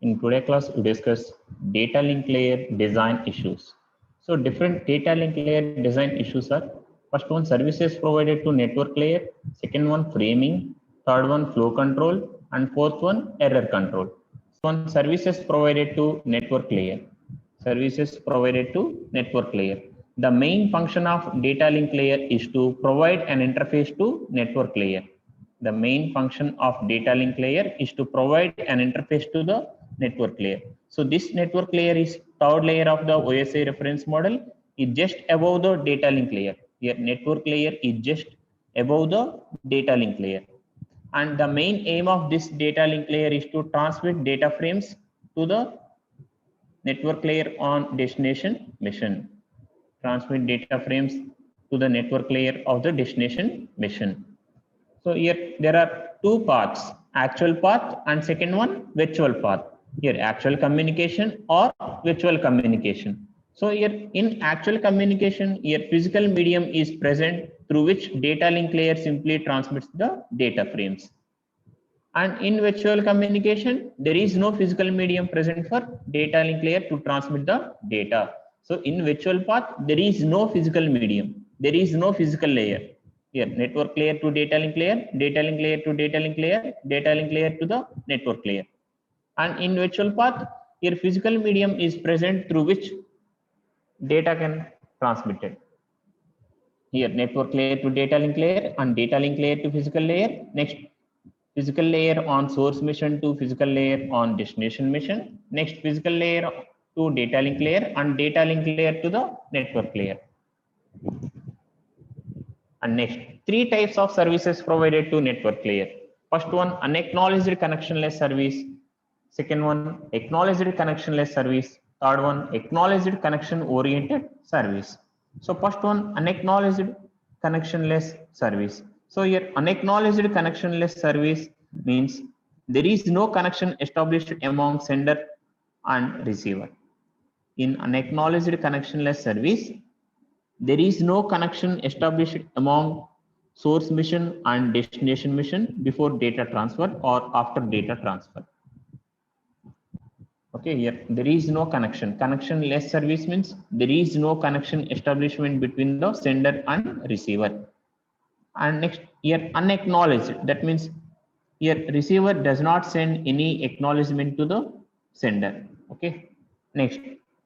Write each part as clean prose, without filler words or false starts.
In today's class, we discuss data link layer design issues. So different data link layer design issues are: first one, services provided to network layer; second one, framing; third one, flow control; and fourth one, error control. One, services provided to network layer. Services provided to network layer. The main function of data link layer is to provide an interface to network layer. The main function of data link layer is to provide an interface to the network layer. So this network layer is third layer of the OSI reference model, is just above the data link layer. Here network layer is just above the data link layer. And the main aim of this data link layer is to transmit data frames to the network layer on destination mission. Transmit data frames to the network layer of the destination mission. So here there are two paths, actual path and second one, virtual path. Here actual communication or virtual communication. So here in actual communication, here physical medium is present through which data link layer simply transmits the data frames. And in virtual communication, there is no physical medium present for data link layer to transmit the data. So in virtual path, there is no physical medium. There is no physical layer. Here, network layer to data link layer, data link layer to data link layer, data link layer to the network layer. And in virtual path, here physical medium is present through which data can transmitted. Here, network layer to data link layer and data link layer to physical layer. Next, physical layer on source mission to physical layer on destination mission. Next, physical layer to data link layer and data link layer to the network layer. And next, three types of services provided to network layer. First one, unacknowledged connectionless service. Second one, acknowledged connectionless service. Third one, acknowledged connection oriented service. So first one, unacknowledged connectionless service. So here unacknowledged connectionless service means there is no connection established among sender and receiver. In unacknowledged connectionless service, there is no connection established among source mission and destination mission before data transfer or after data transfer. Okay, here there is no connection. Connectionless service means there is no connection establishment between the sender and receiver. And next, here unacknowledged, that means here receiver does not send any acknowledgement to the sender. Okay, next,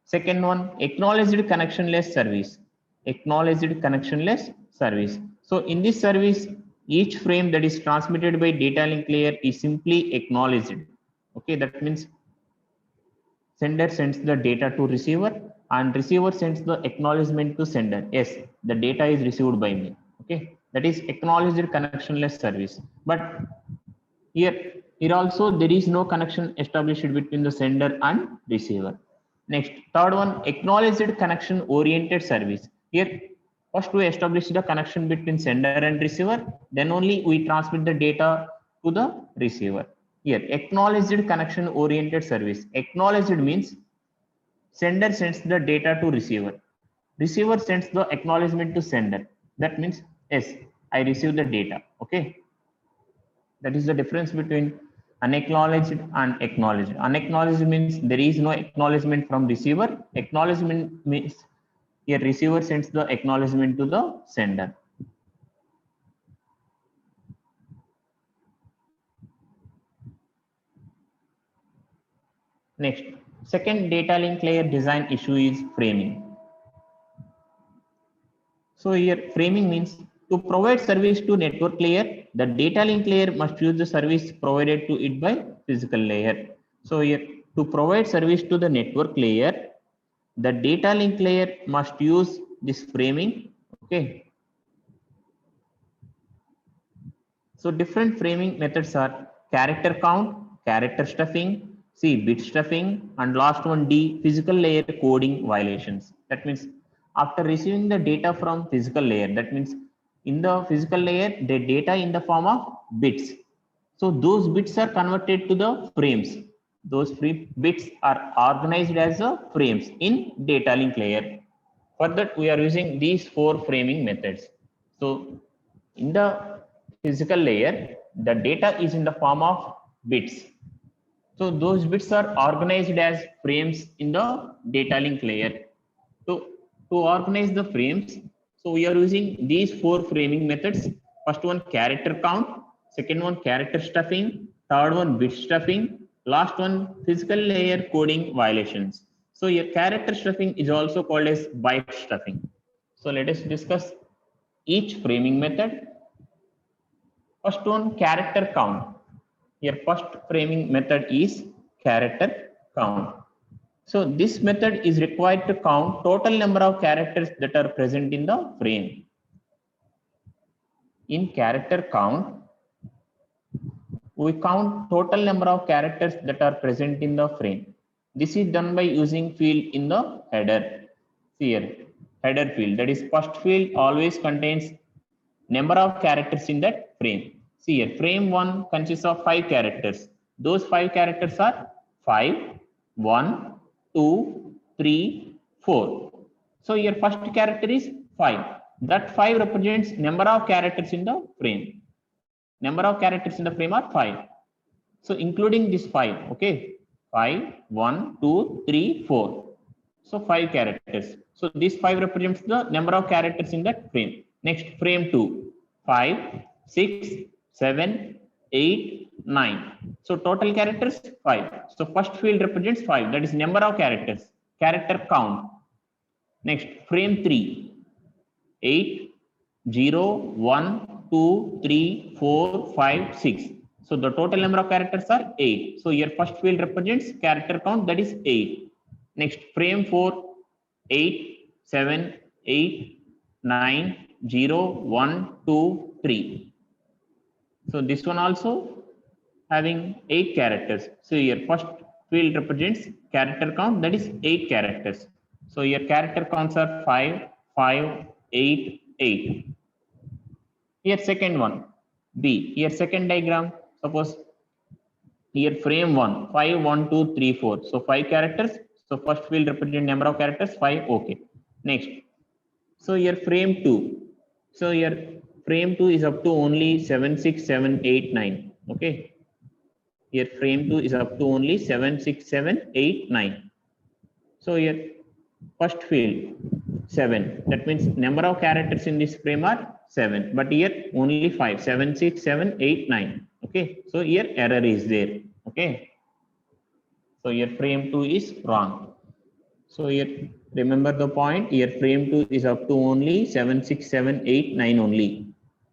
second one, acknowledged connectionless service. Acknowledged connectionless service. So in this service, each frame that is transmitted by data link layer is simply acknowledged. Okay, that means sender sends the data to receiver and receiver sends the acknowledgement to sender. Yes, the data is received by me. Okay, that is acknowledged connectionless service. But here also there is no connection established between the sender and receiver. Next, third one, acknowledged connection oriented service. Here first we establish the connection between sender and receiver, then only we transmit the data to the receiver. Here, acknowledged connection oriented service. Acknowledged means sender sends the data to receiver. Receiver sends the acknowledgement to sender. That means, yes, I received the data. Okay. That is the difference between unacknowledged and acknowledged. Unacknowledged means there is no acknowledgement from receiver. Acknowledgement means here receiver sends the acknowledgement to the sender. Next, second data link layer design issue is framing. So here framing means to provide service to network layer, the data link layer must use the service provided to it by physical layer. So here to provide service to the network layer, the data link layer must use this framing. Okay. So different framing methods are character count, character stuffing, C, bit stuffing, and last one D, physical layer coding violations. That means after receiving the data from physical layer, that means in the physical layer, the data in the form of bits. So those bits are converted to the frames. Those bits are organized as the frames in data link layer. For that, we are using these four framing methods. So in the physical layer, the data is in the form of bits. So those bits are organized as frames in the data link layer. To organize the frames, so we are using these 4 framing methods. First one, character count. Second one, character stuffing. Third one, bit stuffing. Last one, physical layer coding violations. So your character stuffing is also called as byte stuffing. So let us discuss each framing method. First one, character count. Your first framing method is character count. So this method is required to count total number of characters that are present in the frame. In character count, we count total number of characters that are present in the frame. This is done by using field in the header. See here, header field, that is first field always contains number of characters in that frame. See here, frame 1 consists of 5 characters. Those 5 characters are 5, 1, 2, 3, 4. So your first character is 5. That 5 represents number of characters in the frame. Number of characters in the frame are 5. So including this 5, okay, 5, 1, 2, 3, 4. So 5 characters. So this 5 represents the number of characters in that frame. Next, frame 2, 5, 6, 7, 8, 9. So total characters 5. So first field represents 5. That is number of characters. Character count. Next, frame 3, 8, 0, 1, 2, 3, 4, 5, 6. So the total number of characters are 8. So your first field represents character count, that is 8. Next, frame 4, 8, 7, 8, 9, 0, 1, 2, 3. So this one also having 8 characters. So your first field represents character count, that is 8 characters. So your character counts are 5, 5, 8, 8. Here second one, B. Here second diagram, suppose here frame 1, 5, 1, 2, 3, 4. So 5 characters. So first field represent number of characters, 5, okay. Next, so here frame 2. So here frame 2 is up to only 7, 6, 7, 8, 9. Okay. Here frame 2 is up to only 7, 6, 7, 8, 9. So here first field 7. That means number of characters in this frame are 7. But here only 5. 7, 6, 7, 8, 9. Okay. So here error is there. Okay. So here frame 2 is wrong. So here remember the point, here frame 2 is up to only 7, 6, 7, 8, 9 only.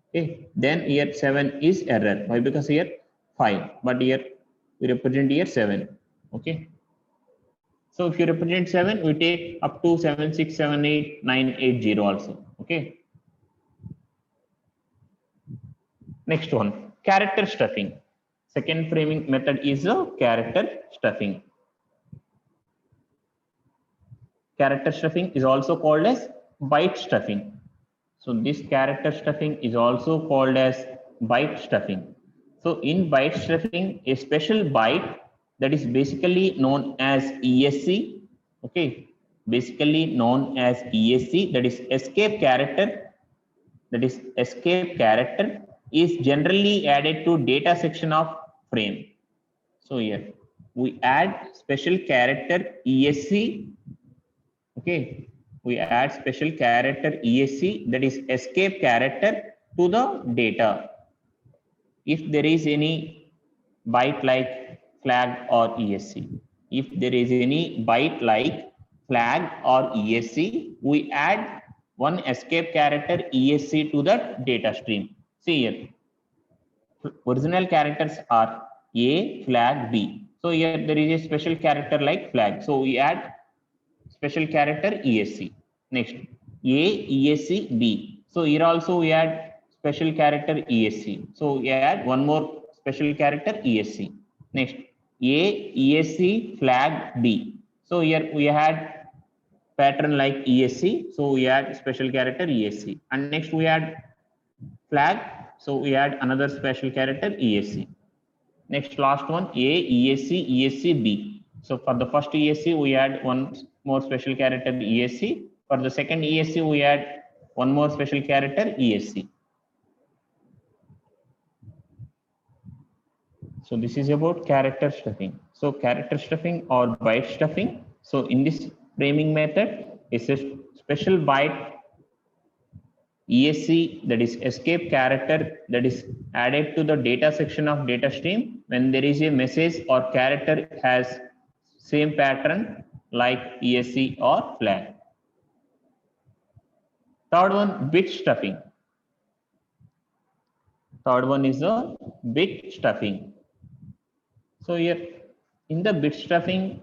Okay, then here 7 is error. Why? Because here 5, but here we represent here 7. Okay. So if you represent 7, we take up to 7, 6, 7, 8, 9, 8, 0 also. Okay. Next one, character stuffing. Second framing method is a character stuffing. Character stuffing is also called as byte stuffing. So this character stuffing is also called as byte stuffing. So in byte stuffing, a special byte that is basically known as ESC, okay, basically known as ESC, that is escape character, is generally added to data section of frame. So here we add special character ESC. Okay, we add special character ESC, that is escape character, to the data. If there is any byte like flag or ESC, if there is any byte like flag or ESC, we add one escape character ESC to the data stream. See here, original characters are A, flag, B. So here there is a special character like flag. So we add special character ESC. Next, A, ESC, B. So here also we add special character ESC. So we add one more special character ESC. Next, A, ESC, flag, B. So here we had pattern like ESC. So we add special character ESC. And next we add flag. So we add another special character ESC. Next, last one, A, ESC, ESC, B. So for the first ESC, we add one more special character ESC. For the second ESC, we add one more special character ESC. So this is about character stuffing. So character stuffing or byte stuffing. So in this framing method, it's a special byte ESC, that is escape character, that is added to the data section of data stream when there is a message or character has same pattern like ESC or flag. Third one, bit stuffing. Third one is the bit stuffing. So here in the bit stuffing,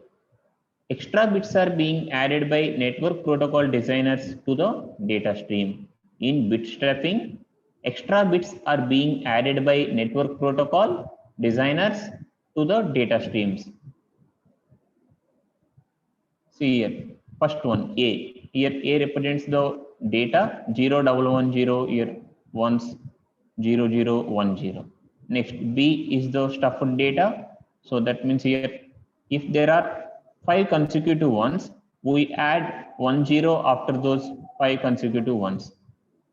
extra bits are being added by network protocol designers to the data stream. In bit stuffing, extra bits are being added by network protocol designers to the data streams. See here, first one, A. Here A represents the data 0110, here ones 0010. Next, B is the stuffed data. So that means here, if there are 5 consecutive ones, we add 10 after those 5 consecutive ones.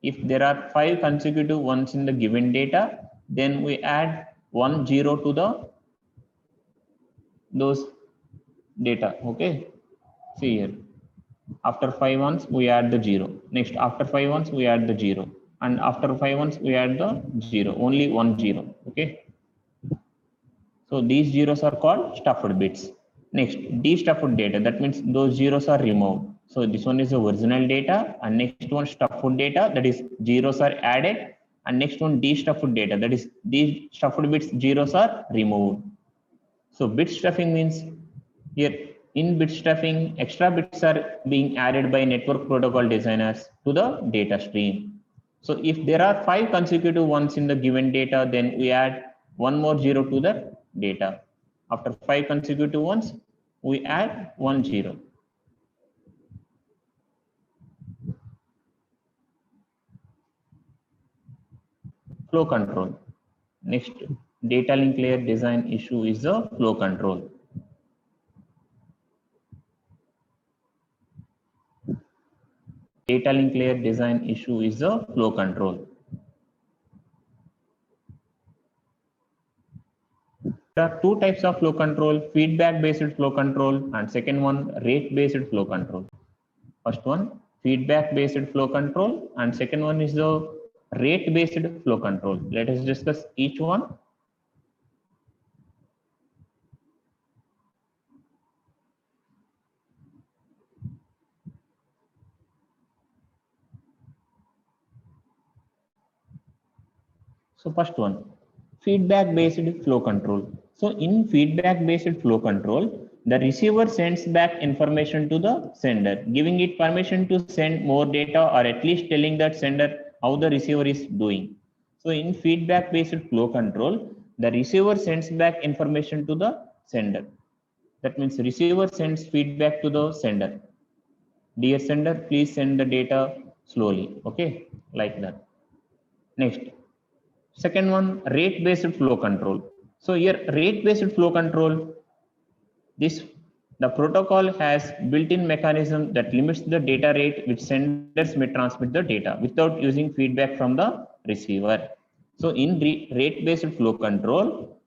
If there are 5 consecutive ones in the given data, then we add 10 to the those data. Okay. See here, after 5 ones we add the 0. Next, after 5 ones we add the 0, and after 5 ones we add the 0. Only 1 0. Okay. So these zeros are called stuffed bits. Next, de-stuffed data. That means those zeros are removed. So this one is the original data, and next one stuffed data. That is zeros are added, and next one de-stuffed data. That is these stuffed bits zeros are removed. So bit stuffing means here in bit stuffing, extra bits are being added by network protocol designers to the data stream. So if there are 5 consecutive ones in the given data, then we add 1 more 0 to the data. After 5 consecutive ones, we add 1 0. Flow control. Next, data link layer design issue is the flow control. Data link layer design issue is the flow control. There are 2 types of flow control: feedback based flow control, and second one, rate based flow control. First one, feedback based flow control, and second one is the rate based flow control. Let us discuss each one. So first one, feedback based flow control. So in feedback based flow control, the receiver sends back information to the sender, giving it permission to send more data, or at least telling that sender how the receiver is doing. So in feedback based flow control, the receiver sends back information to the sender. That means receiver sends feedback to the sender. Dear sender, please send the data slowly. Okay, like that. Next, second one, rate based flow control. So here rate based flow control, the protocol has built-in mechanism that limits the data rate which senders may transmit the data without using feedback from the receiver. So in rate based flow control,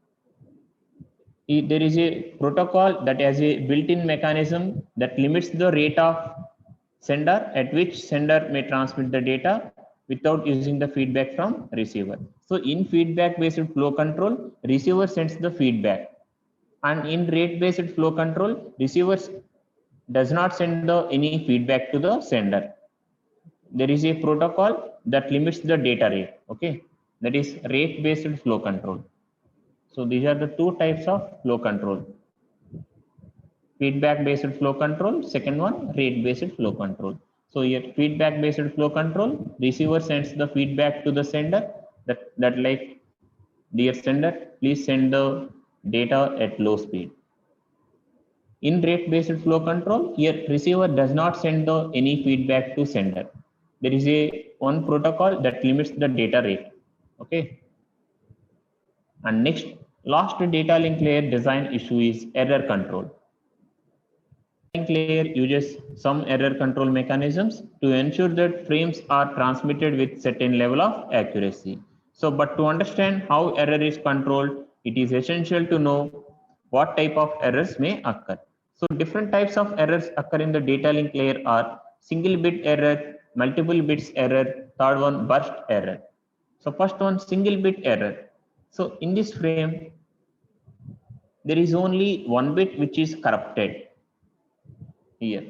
there is a protocol that has a built-in mechanism that limits the rate of sender at which sender may transmit the data without using the feedback from receiver. So in feedback based flow control, receiver sends the feedback, and in rate based flow control, receivers does not send any feedback to the sender. There is a protocol that limits the data rate. Okay, that is rate based flow control. So these are the 2 types of flow control: feedback based flow control, second one, rate based flow control. So here feedback based flow control, receiver sends the feedback to the sender that like, dear sender, please send the data at low speed. In rate based flow control, here receiver does not send any feedback to sender. There is a one protocol that limits the data rate. Okay. And next, last data link layer design issue is error control. Link layer uses some error control mechanisms to ensure that frames are transmitted with certain level of accuracy. So, but to understand how error is controlled, it is essential to know what type of errors may occur. So different types of errors occur in the data link layer are single bit error, multiple bits error, third one burst error. So first one, single bit error. So in this frame, there is only one bit which is corrupted here.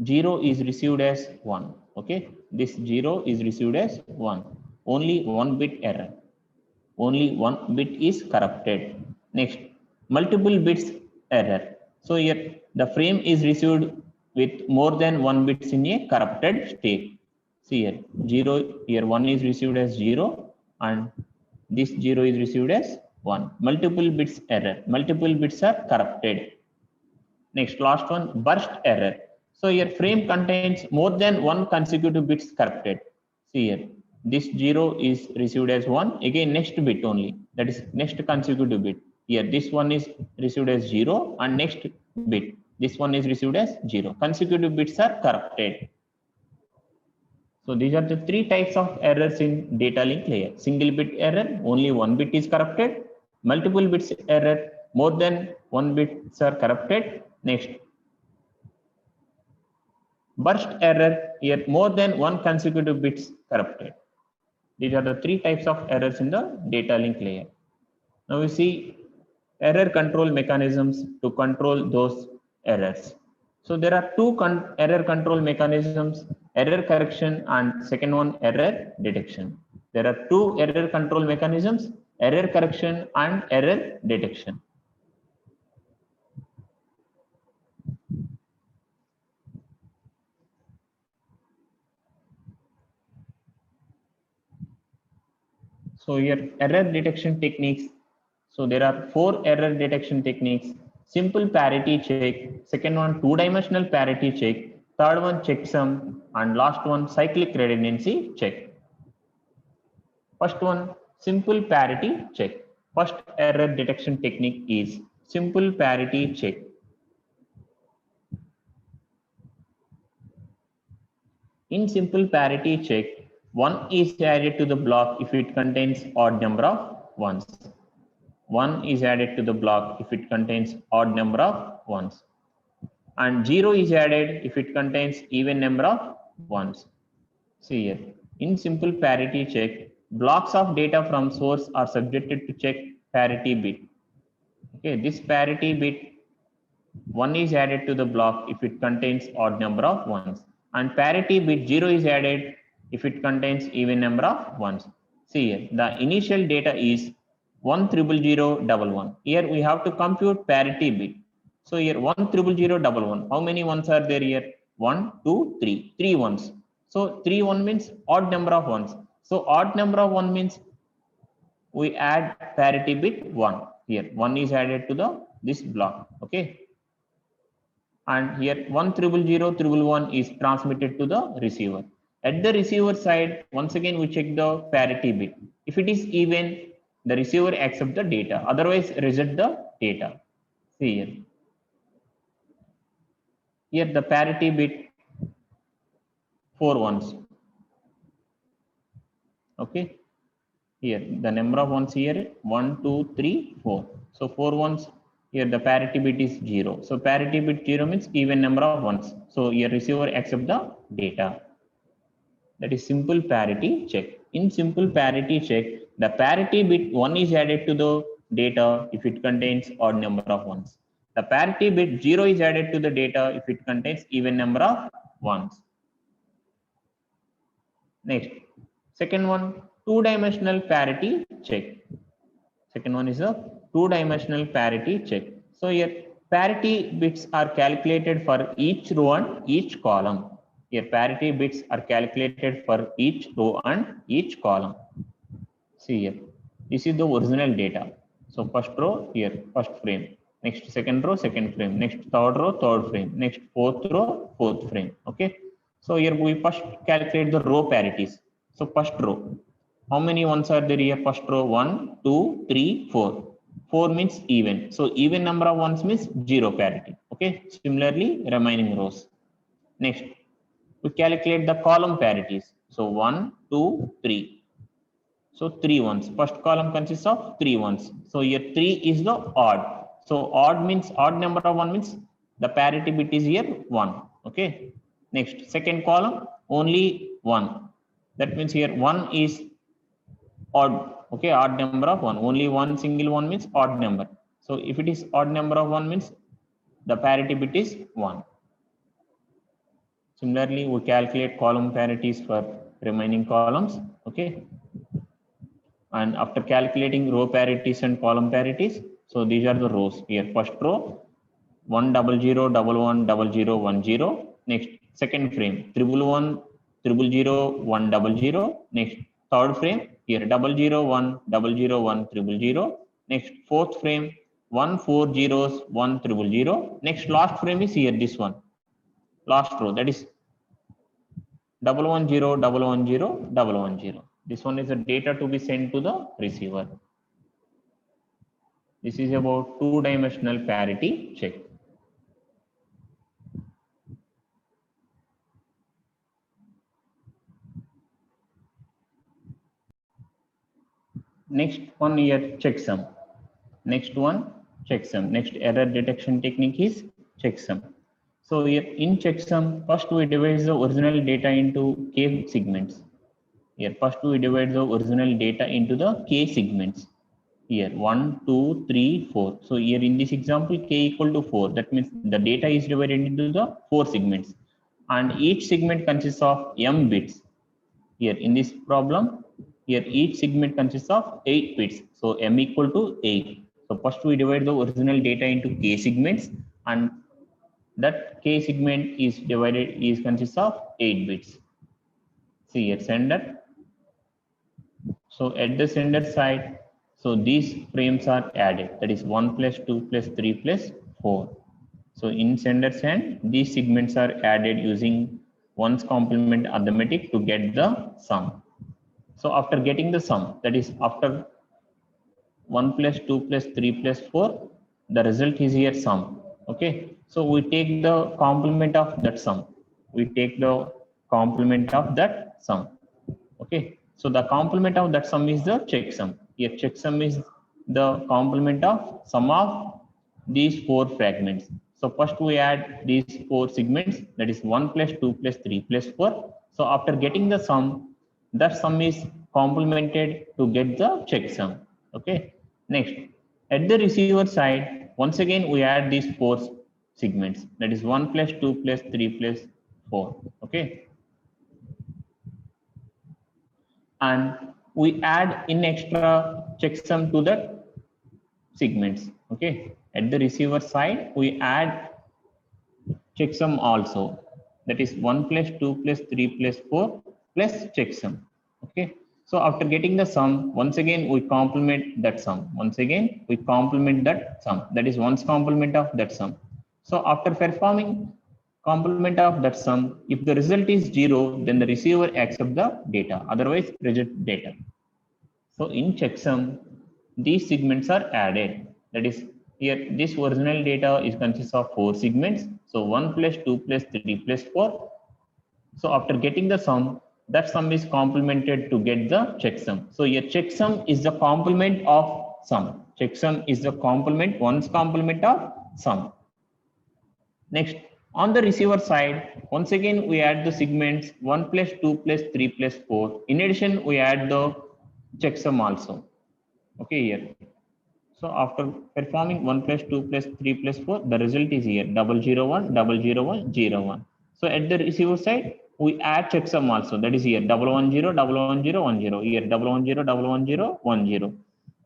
0 is received as 1. Okay, this 0 is received as 1. Only one bit error. Only one bit is corrupted. Next, multiple bits error. So here the frame is received with more than one bits in a corrupted state. See here, 0, here 1 is received as 0 and this 0 is received as 1. Multiple bits error. Multiple bits are corrupted. Next, last one, burst error. So your frame contains more than one consecutive bits corrupted. See here, this 0 is received as 1. Again, next bit only, that is next consecutive bit. Here, this one is received as 0 and next bit, this one is received as 0. Consecutive bits are corrupted. So these are the three types of errors in data link layer. Single bit error, only one bit is corrupted. Multiple bits error, more than one bits are corrupted. Next, burst error, here more than one consecutive bits corrupted. These are the three types of errors in the data link layer. Now we see error control mechanisms to control those errors. So there are two error control mechanisms, error correction and second one, error detection. There are two error control mechanisms, error correction and error detection. So here error detection techniques. So there are 4 error detection techniques. Simple parity check, second one two-dimensional parity check, third one checksum, and last one cyclic redundancy check. First one, simple parity check. First error detection technique is simple parity check. In simple parity check, 1 is added to the block if it contains odd number of ones. 1 is added to the block if it contains odd number of ones. And 0 is added if it contains even number of ones. See here, in simple parity check, blocks of data from source are subjected to check parity bit. Okay, this parity bit 1 is added to the block if it contains odd number of ones. And parity bit 0 is added if it contains even number of ones. See here, the initial data is 1000011. Here we have to compute parity bit. So here 1000011. How many ones are there here? 1, 2, 3. 3 ones. So 3 1 means odd number of ones. So odd number of 1 means we add parity bit 1. Here 1 is added to this block. Okay. And here 1000011 is transmitted to the receiver. At the receiver side, once again we check the parity bit. If it is even, the receiver accepts the data, otherwise reject the data. See here. Here the parity bit 4 ones. Okay. Here the number of ones here 1, 2, 3, 4. So 4 ones. Here the parity bit is 0. So parity bit 0 means even number of ones. So your receiver accepts the data. That is simple parity check. In simple parity check, the parity bit 1 is added to the data if it contains odd number of ones. The parity bit 0 is added to the data if it contains even number of ones. Next, second one, two-dimensional parity check. Second one is a two-dimensional parity check. So here parity bits are calculated for each row and each column. Here parity bits are calculated for each row and each column. See here, this is the original data. So first row here, first frame. Next second row, second frame. Next third row, third frame. Next fourth row, fourth frame. Okay. So here we first calculate the row parities. So first row, how many ones are there here? First row 1, 2, 3, 4. 4 means even. So even number of ones means 0 parity. Okay. Similarly, remaining rows. Next, we calculate the column parities. So 1, 2, 3. So 3 ones. First column consists of 3 ones. So here 3 is the odd. So odd means odd number of 1 means the parity bit is here 1. Okay. Next, second column only 1. That means here 1 is odd. Okay, odd number of 1. Only one single one means odd number. So if it is odd number of 1 means the parity bit is 1. Similarly, we calculate column parities for remaining columns. Okay. And after calculating row parities and column parities, so these are the rows here. First row 1 0 0 1 1 0 0 1 0. Next second frame 1 1 1 0 0 1 0 0. Next third frame here 0 0 1 0 0 1 0 0. Next fourth frame 1 4 zeros 1 0 0. Next last frame is here this one. Last row, that is 1 1 0 1 1 0 1 1 0. This one is the data to be sent to the receiver. This is about two-dimensional parity check. Next one here, checksum. Next one, checksum. Next error detection technique is checksum. So here in checksum, first we divide the original data into k segments. Here first we divide the original data into the k segments. Here 1 2 3 4. So here in this example k equal to 4. That means the data is divided into the 4 segments, and each segment consists of m bits. Here in this problem, here each segment consists of 8 bits. So m equal to 8. So first we divide the original data into k segments, and that k segment is consists of 8 bits. See here sender. So at the sender side, so these frames are added. That is 1 plus 2 plus 3 plus 4. So in sender's end, these segments are added using 1's complement arithmetic to get the sum. So after getting the sum, that is after 1 plus 2 plus 3 plus 4, the result is here sum. Okay. So we take the complement of that sum. We take the complement of that sum. Okay. So the complement of that sum is the checksum. Here checksum is the complement of sum of these 4 fragments. So first we add these 4 segments, that is 1 plus 2 plus 3 plus 4. So after getting the sum, that sum is complemented to get the checksum. Okay. Next, at the receiver side, once again we add these 4 segments, that is 1 plus 2 plus 3 plus 4. Okay. And we add in extra checksum to the segments. Okay. At the receiver side, we add checksum also. That is 1 plus 2 plus 3 plus 4 plus checksum. Okay. So after getting the sum, once again we complement that sum. Once again we complement that sum. That is 1's complement of that sum. So after performing complement of that sum, if the result is 0, then the receiver accepts the data. Otherwise, reject data. So in checksum, these segments are added. That is, here this original data is consists of 4 segments. So 1 plus 2 plus 3 plus 4. So after getting the sum, that sum is complemented to get the checksum. So your checksum is the complement of sum. Checksum is the complement, 1's complement of sum. Next, on the receiver side, once again we add the segments 1 plus 2 plus 3 plus 4. In addition, we add the checksum also. Okay, here. So after performing 1 plus 2 plus 3 plus 4, the result is here 0 0 1 0 0 1 0 1. So at the receiver side, we add checksum also. That is here 1 1 0 1 1 0 1 0. Here 1 1 0 1 1 0 1 0.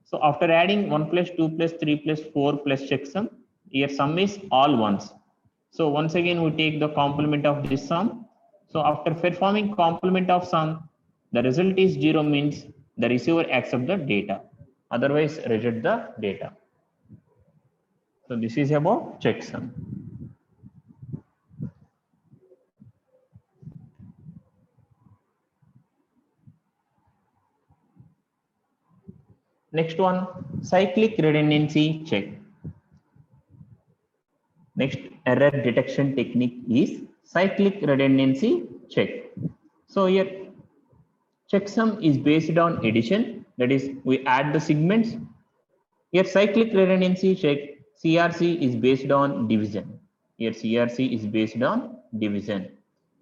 So after adding 1 plus 2 plus 3 plus 4 plus checksum, here sum is all ones. So once again we take the complement of this sum. So after performing complement of sum, the result is 0 means the receiver accepts the data. Otherwise reject the data. So this is about checksum. Next one, cyclic redundancy check. Next error detection technique is cyclic redundancy check. So here checksum is based on addition that is we add the segments. Here cyclic redundancy check CRC is based on division. Here CRC is based on division.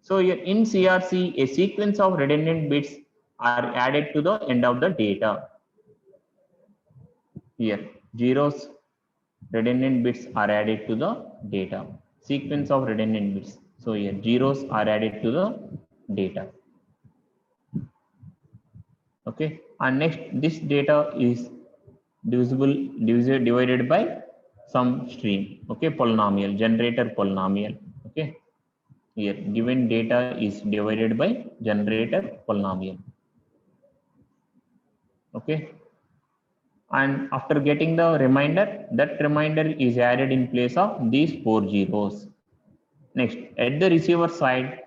So here in CRC, a sequence of redundant bits are added to the end of the data. Here zeros redundant bits are added to the data. Sequence of redundant bits. So here zeros are added to the data. Okay, and next this data is divided by some stream. Okay, polynomial, generator polynomial. Okay, here given data is divided by generator polynomial. Okay, and after getting the remainder, that remainder is added in place of these 4 zeros. Next, at the receiver side,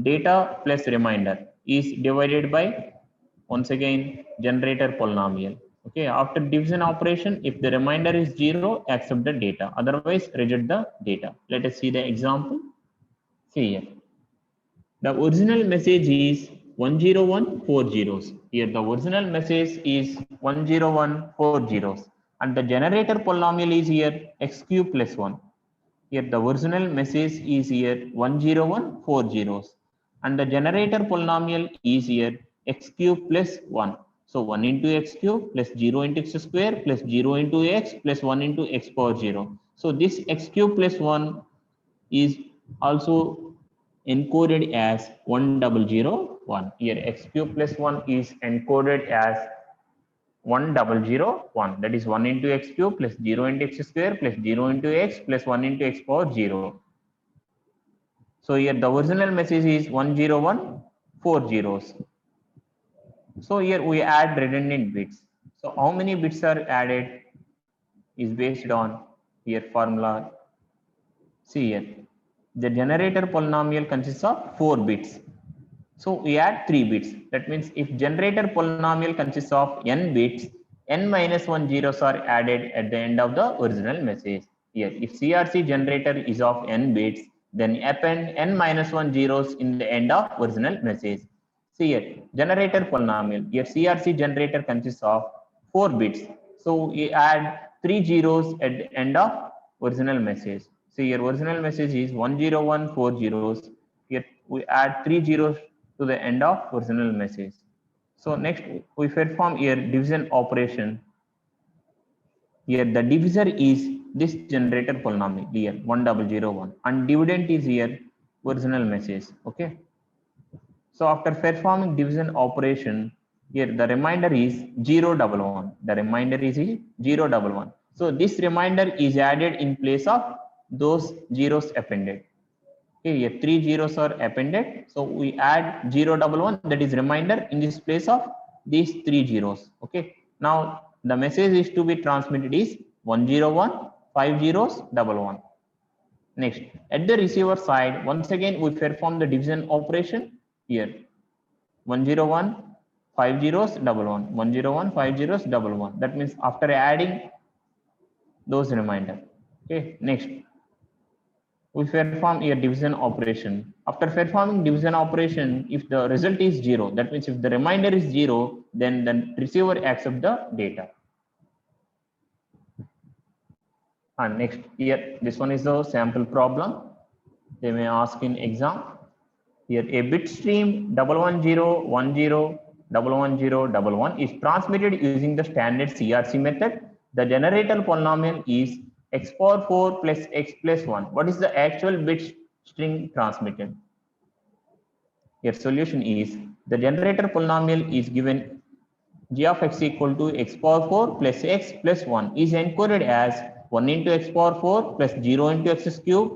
data plus remainder is divided by, once again, generator polynomial. Okay, after division operation, if the remainder is 0, accept the data, otherwise reject the data. Let us see the example. See here. The original message is 10140. Here the original message is 10140, and the generator polynomial is here x cube plus 1. Here the original message is here 10140, and the generator polynomial is here x cube plus 1. So 1 into x cube plus 0 into x square plus 0 into x plus 1 into x power 0. So this x cube plus 1 is also encoded as 1001. Here x cube plus 1 is encoded as 1001, that is 1 into x cube plus 0 into x square plus 0 into x plus 1 into x power 0. So here the original message is 10140. So here we add redundant bits. So how many bits are added is based on here formula. See here, the generator polynomial consists of 4 bits. So we add 3 bits. That means if generator polynomial consists of n bits, n minus 1 zeros are added at the end of the original message. Here, if CRC generator is of n bits, then append n minus 1 zeros in the end of original message. See here, generator polynomial. Here CRC generator consists of 4 bits. So we add 3 zeros at the end of original message. See here, original message is 10140. Here we add 3 zeros to the end of original message. So next we perform here division operation. Here the divisor is this generator polynomial here 1001, and dividend is here original message. Okay. So after performing division operation, here the remainder is 011. The remainder is 011. So this remainder is added in place of those zeros appended. Okay, here 3 zeros are appended. So we add 011, that is remainder, in this place of these 3 zeros. Okay. Now the message is to be transmitted is 1015011. Next, at the receiver side, once again we perform the division operation. Here 1015011, 1015011. That means after adding those remainder. Okay. Next, we perform here division operation. After performing division operation, if the result is 0, that means if the remainder is 0, then the receiver accepts the data. And next, here this one is the sample problem. They may ask in exam. Here a bit stream 110101111 is transmitted using the standard CRC method. The generator polynomial is x power 4 plus x plus 1. What is the actual bit string transmitted? Your solution is the generator polynomial is given g of x equal to x power 4 plus x plus 1 is encoded as 1 into x power 4 plus 0 into x cube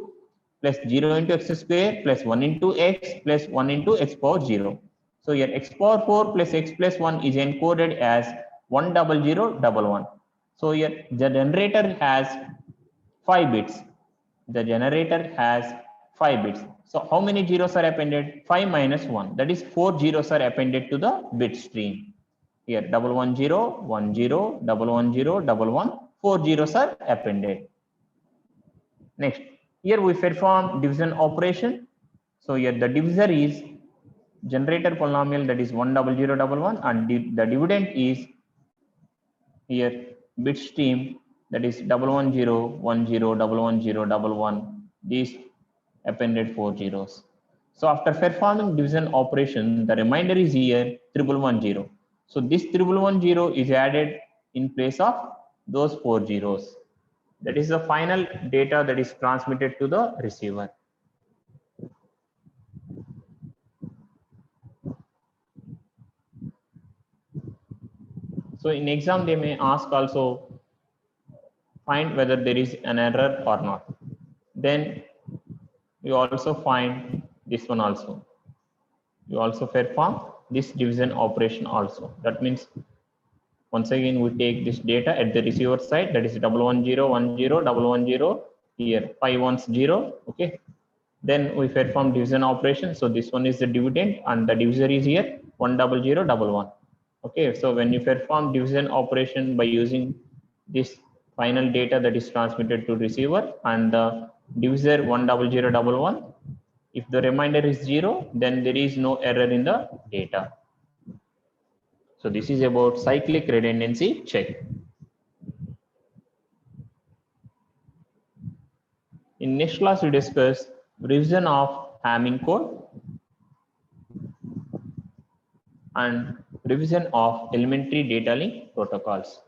plus 0 into x square plus 1 into x plus 1 into x power 0. So here x power 4 plus x plus 1 is encoded as 10011. So here the generator has 5 bits. The generator has 5 bits. So how many zeros are appended? 5 minus 1. That is 4 zeros are appended to the bit stream. Here 110, 10, 110, 11, 4 zeros are appended. Next, here we perform division operation. So here the divisor is generator polynomial, that is 10011, and the dividend is here bit stream, that is 11010111111, these appended 4 zeros. So after performing division operation, the remainder is here 1110. So this 1110 is added in place of those 4 zeros. That is the final data that is transmitted to the receiver. So in exam, they may ask also, find whether there is an error or not. Then you also find this one also. You also perform this division operation also. That means once again we take this data at the receiver side, that is 110101110, here 510, okay. Then we perform division operation. So this one is the dividend and the divisor is here 10011. Okay, so when you perform division operation by using this final data that is transmitted to receiver and the divisor 10011, if the remainder is 0, then there is no error in the data. So this is about cyclic redundancy check. In next class, we discuss revision of Hamming code and revision of elementary data link protocols.